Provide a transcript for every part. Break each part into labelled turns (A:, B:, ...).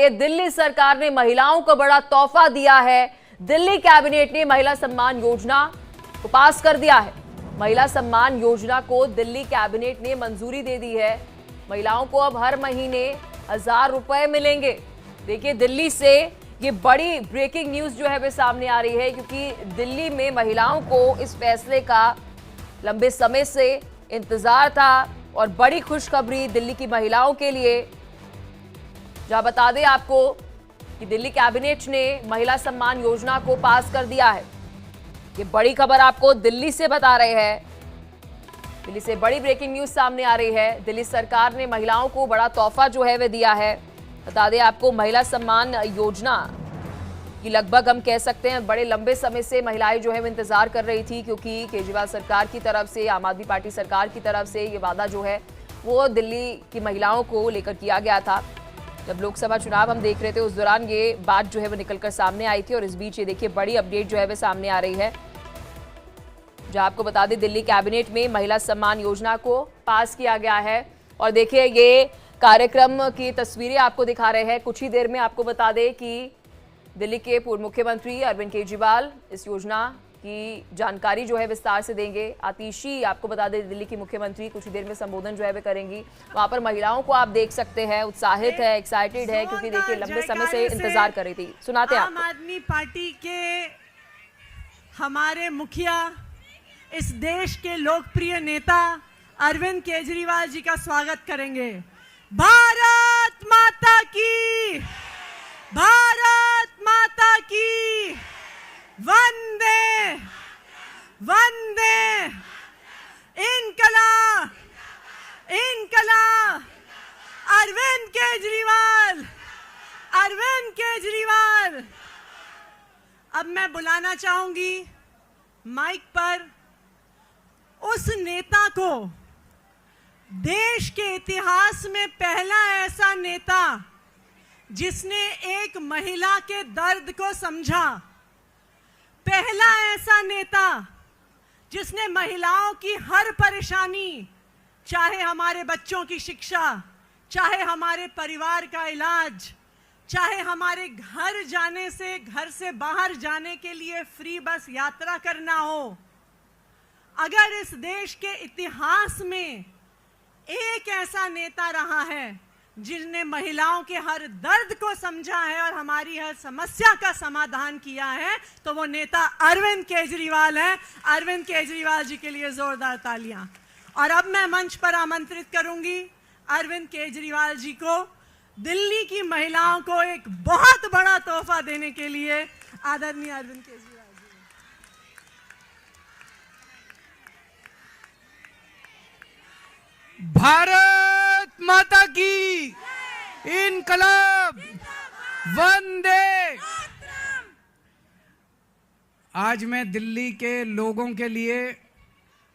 A: बताइए, दिल्ली सरकार ने महिलाओं को बड़ा तोहफा दिया है। दिल्ली कैबिनेट ने महिला सम्मान योजना को पास कर दिया है। महिला सम्मान योजना को दिल्ली कैबिनेट ने मंजूरी दे दी है। महिलाओं को अब हर महीने 1000 रुपए मिलेंगे। देखिए, दिल्ली से ये बड़ी ब्रेकिंग न्यूज जो है वे सामने आ रही है, क्योंकि दिल्ली में महिलाओं को इस फैसले का लंबे समय से इंतजार था और बड़ी खुशखबरी दिल्ली की महिलाओं के लिए। जहां बता दें आपको कि दिल्ली कैबिनेट ने महिला सम्मान योजना को पास कर दिया है। ये बड़ी खबर आपको दिल्ली से बता रहे हैं। दिल्ली से बड़ी ब्रेकिंग न्यूज सामने आ रही है। दिल्ली सरकार ने महिलाओं को बड़ा तोहफा जो है वह दिया है। बता दें आपको, महिला सम्मान योजना की लगभग हम कह सकते हैं बड़े लंबे समय से महिलाएं जो है वो इंतजार कर रही थी, क्योंकि केजरीवाल सरकार की तरफ से, आम आदमी पार्टी सरकार की तरफ से ये वादा जो है वो दिल्ली की महिलाओं को लेकर किया गया था। जब लोकसभा चुनाव हम देख रहे थे उस दौरान ये बात जो है वो निकलकर सामने आई थी। और इस बीच ये देखिए बड़ी अपडेट जो है वो सामने आ रही है, जहां आपको बता दें दिल्ली कैबिनेट में महिला सम्मान योजना को पास किया गया है। और देखिए, ये कार्यक्रम की तस्वीरें आपको दिखा रहे हैं। कुछ ही देर में आपको बता दें कि दिल्ली के पूर्व मुख्यमंत्री अरविंद केजरीवाल इस योजना की जानकारी जो है विस्तार से देंगे। आतिशी, आपको बता दें दिल्ली की मुख्यमंत्री, कुछ ही देर में संबोधन जो है वे करेंगी। वहां पर महिलाओं को आप देख सकते हैं, उत्साहित है, एक्साइटेड है, क्योंकि देखिए लंबे समय से इंतजार कर रही थी। सुनाते हैं
B: आम आदमी पार्टी के हमारे मुखिया, इस देश के लोकप्रिय नेता अरविंद केजरीवाल जी का स्वागत करेंगे। भारत माता की, भारत माता की, वंदे वंदे, इनकलाब इनकलाब, अरविंद केजरीवाल, अरविंद केजरीवाल। अब मैं बुलाना चाहूंगी माइक पर उस नेता को, देश के इतिहास में पहला ऐसा नेता जिसने एक महिला के दर्द को समझा, पहला ऐसा नेता जिसने महिलाओं की हर परेशानी, चाहे हमारे बच्चों की शिक्षा, चाहे हमारे परिवार का इलाज, चाहे हमारे घर से बाहर जाने के लिए फ्री बस यात्रा करना हो, अगर इस देश के इतिहास में एक ऐसा नेता रहा है जिसने महिलाओं के हर दर्द को समझा है और हमारी हर समस्या का समाधान किया है, तो वो नेता अरविंद केजरीवाल है। अरविंद केजरीवाल जी के लिए जोरदार तालियां। और अब मैं मंच पर आमंत्रित करूंगी अरविंद केजरीवाल जी को, दिल्ली की महिलाओं को एक बहुत बड़ा तोहफा देने के लिए। आदरणीय अरविंद केजरीवाल जी।
C: भारत माता की, इनकलाब, वंदे। आज मैं दिल्ली के लोगों के लिए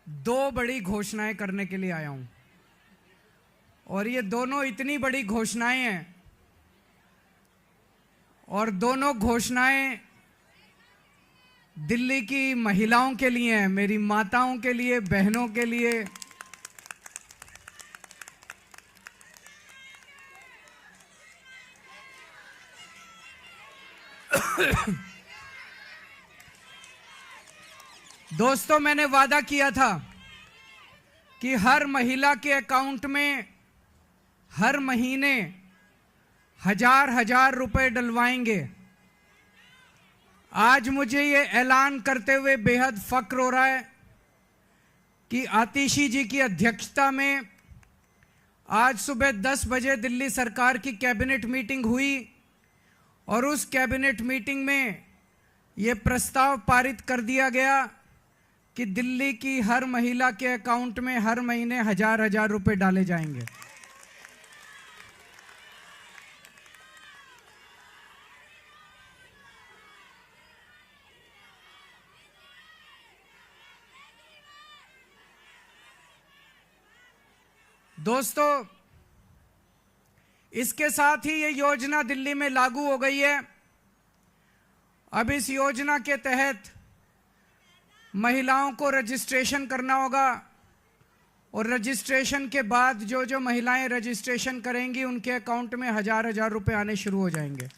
C: दो बड़ी घोषणाएं करने के लिए आया हूं, और ये दोनों इतनी बड़ी घोषणाएं हैं, और दोनों घोषणाएं दिल्ली की महिलाओं के लिए हैं, मेरी माताओं के लिए, बहनों के लिए। दोस्तों, मैंने वादा किया था कि हर महिला के अकाउंट में हर महीने 1000 रुपए डलवाएंगे। आज मुझे ये ऐलान करते हुए बेहद फक्र हो रहा है कि आतिशी जी की अध्यक्षता में आज सुबह 10 बजे दिल्ली सरकार की कैबिनेट मीटिंग हुई, और उस कैबिनेट मीटिंग में ये प्रस्ताव पारित कर दिया गया कि दिल्ली की हर महिला के अकाउंट में हर महीने 1000 रुपए डाले जाएंगे। दोस्तों, इसके साथ ही ये योजना दिल्ली में लागू हो गई है। अब इस योजना के तहत महिलाओं को रजिस्ट्रेशन करना होगा, और रजिस्ट्रेशन के बाद जो जो महिलाएं रजिस्ट्रेशन करेंगी उनके अकाउंट में 1000 रुपए आने शुरू हो जाएंगे।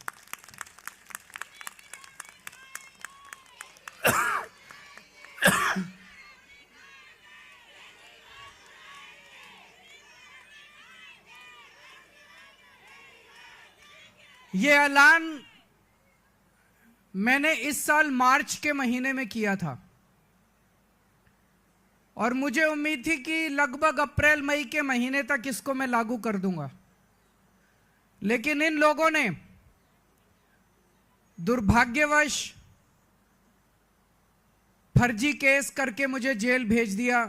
C: ये ऐलान मैंने इस साल मार्च के महीने में किया था और मुझे उम्मीद थी कि लगभग अप्रैल मई के महीने तक इसको मैं लागू कर दूंगा, लेकिन इन लोगों ने दुर्भाग्यवश फर्जी केस करके मुझे जेल भेज दिया।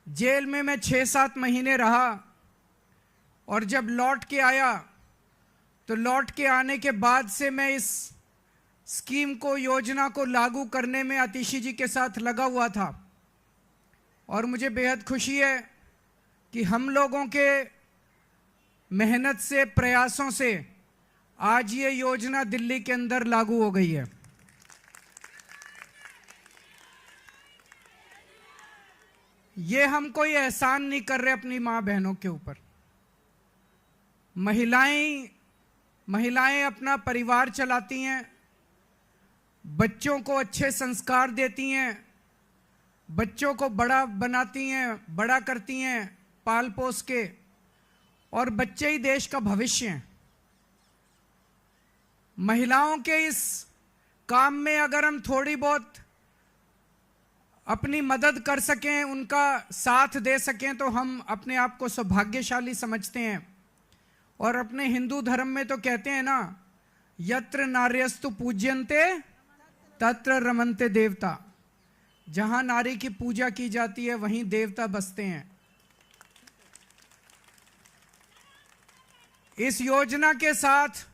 C: जेल में मैं 6-7 महीने रहा और जब लौट के आया तो लौट के आने के बाद से मैं इस स्कीम को, योजना को लागू करने में आतिशी जी के साथ लगा हुआ था और मुझे बेहद खुशी है कि हम लोगों के मेहनत से, प्रयासों से आज ये योजना दिल्ली के अंदर लागू हो गई है। ये हम कोई एहसान नहीं कर रहे अपनी मां बहनों के ऊपर। महिलाएं अपना परिवार चलाती हैं, बच्चों को अच्छे संस्कार देती हैं, बच्चों को बड़ा बनाती हैं, बड़ा करती हैं पाल पोस के, और बच्चे ही देश का भविष्य हैं। महिलाओं के इस काम में अगर हम थोड़ी बहुत अपनी मदद कर सकें, उनका साथ दे सकें, तो हम अपने आप को सौभाग्यशाली समझते हैं। और अपने हिंदू धर्म में तो कहते हैं ना, यत्र नार्यस्तु पूज्यन्ते तत्र रमन्ते देवता। जहां नारी की पूजा की जाती है वहीं देवता बसते हैं। इस योजना के साथ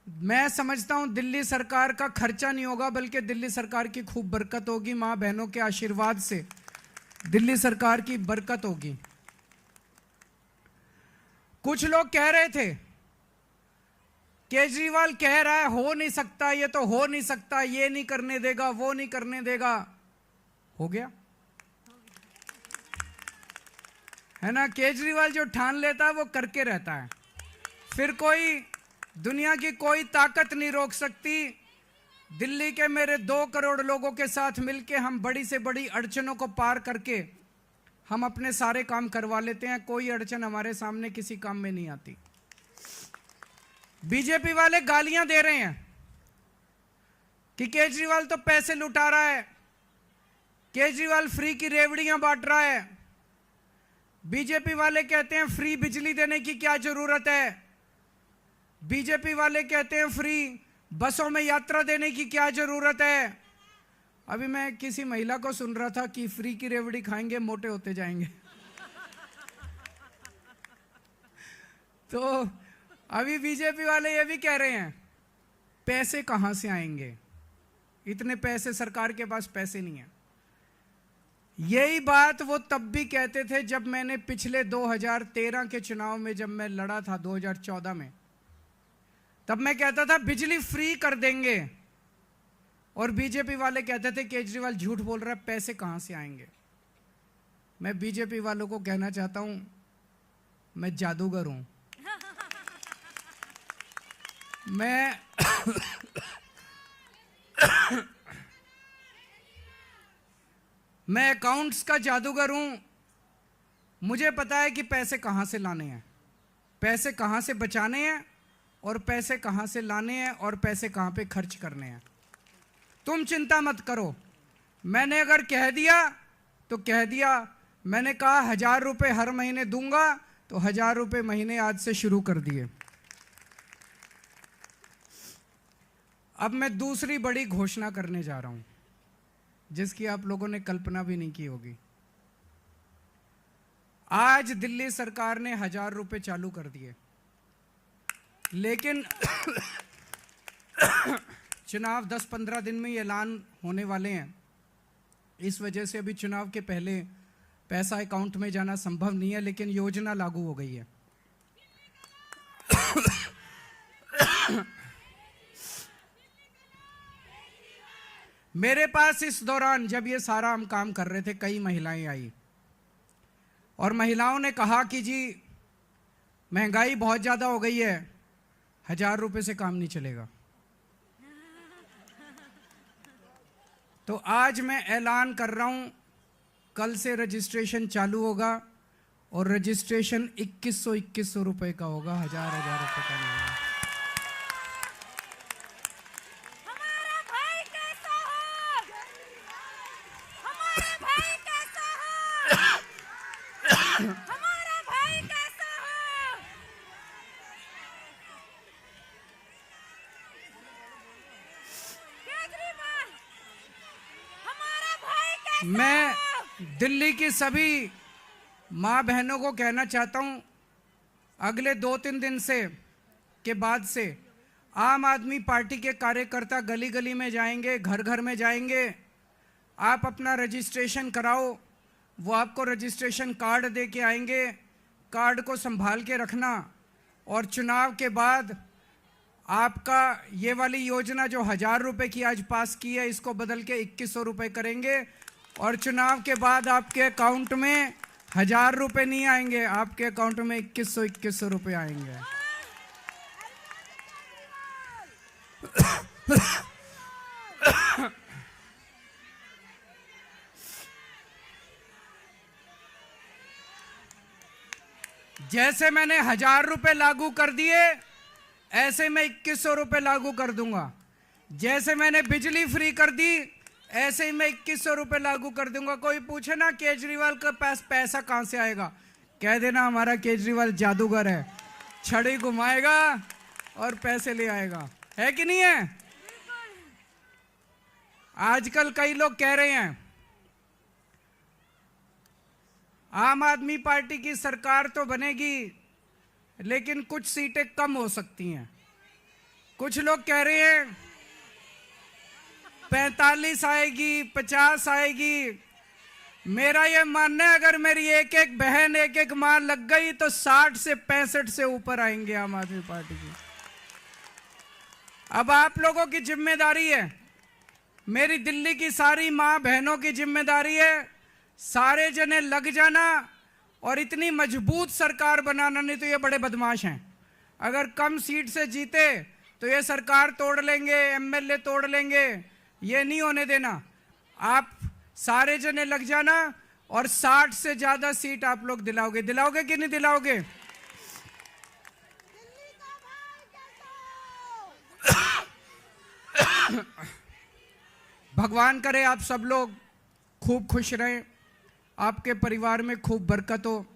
C: मैं समझता हूं दिल्ली सरकार का खर्चा नहीं होगा, बल्कि दिल्ली सरकार की खूब बरकत होगी। मां बहनों के आशीर्वाद से दिल्ली सरकार की बरकत होगी। कुछ लोग कह रहे थे केजरीवाल कह रहा है हो नहीं सकता, ये तो हो नहीं सकता, ये नहीं करने देगा, वो नहीं करने देगा। हो गया है ना। केजरीवाल जो ठान लेता है वो करके रहता है, फिर कोई दुनिया की कोई ताकत नहीं रोक सकती। दिल्ली के मेरे 2 करोड़ लोगों के साथ मिलके हम बड़ी से बड़ी अड़चनों को पार करके हम अपने सारे काम करवा लेते हैं। कोई अड़चन हमारे सामने किसी काम में नहीं आती। बीजेपी वाले गालियां दे रहे हैं कि केजरीवाल तो पैसे लुटा रहा है, केजरीवाल फ्री की रेवड़ियां बांट रहा है। बीजेपी वाले कहते हैं फ्री बिजली देने की क्या जरूरत है, बीजेपी वाले कहते हैं फ्री बसों में यात्रा देने की क्या जरूरत है। अभी मैं किसी महिला को सुन रहा था कि फ्री की रेवड़ी खाएंगे मोटे होते जाएंगे। तो अभी बीजेपी वाले ये भी कह रहे हैं पैसे कहां से आएंगे, इतने पैसे सरकार के पास पैसे नहीं है। यही बात वो तब भी कहते थे जब मैंने पिछले 2013 के चुनाव में जब मैं लड़ा था 2014 में, तब मैं कहता था बिजली फ्री कर देंगे और बीजेपी वाले कहते थे केजरीवाल झूठ बोल रहा है, पैसे कहां से आएंगे। मैं बीजेपी वालों को कहना चाहता हूं मैं जादूगर हूं। मैं अकाउंट्स का जादूगर हूं। मुझे पता है कि पैसे कहां से लाने हैं, पैसे कहां से बचाने हैं और पैसे कहां से लाने हैं और पैसे कहां पे खर्च करने हैं। तुम चिंता मत करो। मैंने अगर कह दिया तो कह दिया। मैंने कहा 1000 रुपए हर महीने दूंगा तो 1000 रुपए महीने आज से शुरू कर दिए। अब मैं दूसरी बड़ी घोषणा करने जा रहा हूं जिसकी आप लोगों ने कल्पना भी नहीं की होगी। आज दिल्ली सरकार ने 1000 रुपए चालू कर दिए, लेकिन चुनाव 10-15 दिन में ऐलान होने वाले हैं। इस वजह से अभी चुनाव के पहले पैसा अकाउंट में जाना संभव नहीं है, लेकिन योजना लागू हो गई है। मेरे पास इस दौरान जब ये सारा हम काम कर रहे थे, कई महिलाएं आई और महिलाओं ने कहा कि जी महंगाई बहुत ज़्यादा हो गई है, 1000 रुपये से काम नहीं चलेगा। तो आज मैं ऐलान कर रहा हूं, कल से रजिस्ट्रेशन चालू होगा और रजिस्ट्रेशन 2100 रुपये का होगा, 1000 रुपये का नहीं होगा।
D: हमारा भाई कैसा हो? हमारा भाई कैसा हो? हमारा भाई कैसा हो? केजरीवाल, हमारा भाई कैसा
C: मैं
D: हो?
C: दिल्ली की सभी माँ बहनों को कहना चाहता हूँ, अगले 2-3 दिन से के बाद से आम आदमी पार्टी के कार्यकर्ता गली गली में जाएंगे, घर घर में जाएंगे। आप अपना रजिस्ट्रेशन कराओ, वो आपको रजिस्ट्रेशन कार्ड दे के आएंगे। कार्ड को संभाल के रखना और चुनाव के बाद आपका ये वाली योजना जो 1000 रुपये की आज पास की है, इसको बदल के 2100 रुपये करेंगे और चुनाव के बाद आपके अकाउंट में 1000 रुपये नहीं आएंगे, आपके अकाउंट में 2100 रुपये आएंगे। जैसे मैंने 1000 रुपये लागू कर दिए, ऐसे मैं 2100 रुपये लागू कर दूंगा। जैसे मैंने बिजली फ्री कर दी, ऐसे ही मैं 2100 रुपये लागू कर दूंगा। कोई पूछे ना केजरीवाल के पास पैसा कहाँ से आएगा, कह देना हमारा केजरीवाल जादूगर है, छड़ी घुमाएगा और पैसे ले आएगा। है कि नहीं है? आजकल कई लोग कह रहे हैं आम आदमी पार्टी की सरकार तो बनेगी लेकिन कुछ सीटें कम हो सकती हैं। कुछ लोग कह रहे हैं 45 आएगी, 50 आएगी। मेरा ये मानना है, अगर मेरी एक एक बहन, एक एक मां लग गई तो 60 से 65 से ऊपर आएंगे आम आदमी पार्टी की। अब आप लोगों की जिम्मेदारी है, मेरी दिल्ली की सारी मां बहनों की जिम्मेदारी है, सारे जने लग जाना और इतनी मजबूत सरकार बनाना। नहीं तो ये बड़े बदमाश हैं, अगर कम सीट से जीते तो ये सरकार तोड़ लेंगे, एमएलए तोड़ लेंगे। ये नहीं होने देना। आप सारे जने लग जाना और 60 से ज्यादा सीट आप लोग दिलाओगे। दिलाओगे कि नहीं दिलाओगे? भगवान करे आप सब लोग खूब खुश रहें, आपके परिवार में खूब बरकत हो,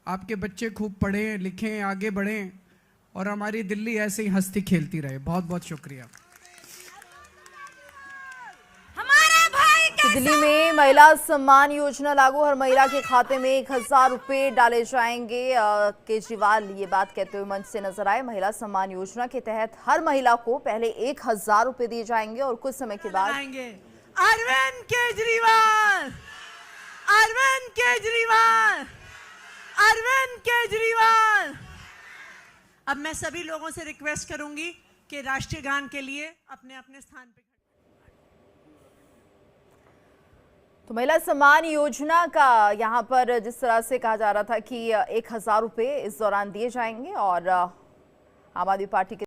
C: आपके बच्चे खूब पढ़ें लिखें, आगे बढ़ें और हमारी दिल्ली ऐसे ही हंसती खेलती रहे। बहुत बहुत शुक्रिया।
D: हमारा भाई
A: तो दिल्ली में महिला सम्मान योजना लागू, हर महिला के खाते में 1000 रुपये डाले जाएंगे। केजरीवाल ये बात कहते हुए मंच से नजर आए। महिला सम्मान योजना के तहत हर महिला को पहले 1000 रुपये दिए जाएंगे और कुछ समय के बाद
B: अरविंद केजरीवाल, अरविंद केजरीवाल, अरविंद केजरीवाल। अब मैं सभी लोगों से रिक्वेस्ट करूंगी कि राष्ट्रीय गान के लिए अपने अपने स्थान पे।
A: तो महिला सम्मान योजना का यहाँ पर जिस तरह से कहा जा रहा था कि 1000 रुपये इस दौरान दिए जाएंगे और आम आदमी पार्टी के